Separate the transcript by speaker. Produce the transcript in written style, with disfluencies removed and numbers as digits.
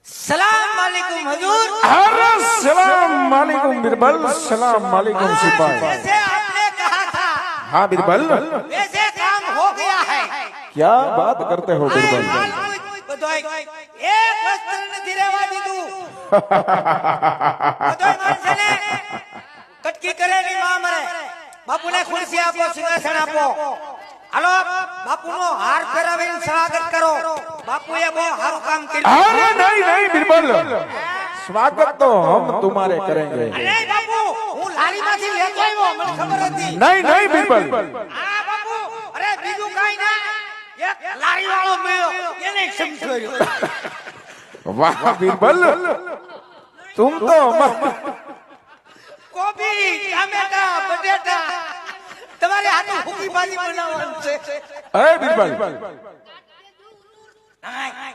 Speaker 1: सलाम वालेकुम हुजूर।
Speaker 2: अरे सलाम वालेकुम बिरबल, सलाम वालेकुम सिपाही।
Speaker 1: जैसे आपने कहा था
Speaker 2: हाँ बिरबल,
Speaker 1: वैसे काम हो गया है।
Speaker 2: क्या बात करते हो बिरबल?
Speaker 1: एक वस्त्र નથી રહેવા દીધું. બધોય માણસને કટકી કરેલી માં મરે. બાપુને ખુરશી આપો, સિંહાસન આપો. હાલો બાપુનો હાર પહેરાવીને સ્વાગત કરો. બાપુએ બહુ સારું કામ કર્યું.
Speaker 2: अरे नहीं नहीं बिरबल, स्वागत तो हम तुम्हारे करेंगे।
Speaker 1: અરે બાપુ હું લારીમાંથી લેતો આવ્યો, મને ખબર હતી.
Speaker 2: नहीं नहीं बिरबल,
Speaker 1: હા બાપુ, અરે બીજું કાઈ ના, એક લારી વાળો મળ્યો એને સમજાવ્યો.
Speaker 2: वाह बिरबल, तुम तो
Speaker 1: કોબી, ટામેટા, બટેટા તમારે હાથે ભૂકી ભાજી બનાવવાનું છે.
Speaker 2: अरे बिरबल,
Speaker 1: નાય,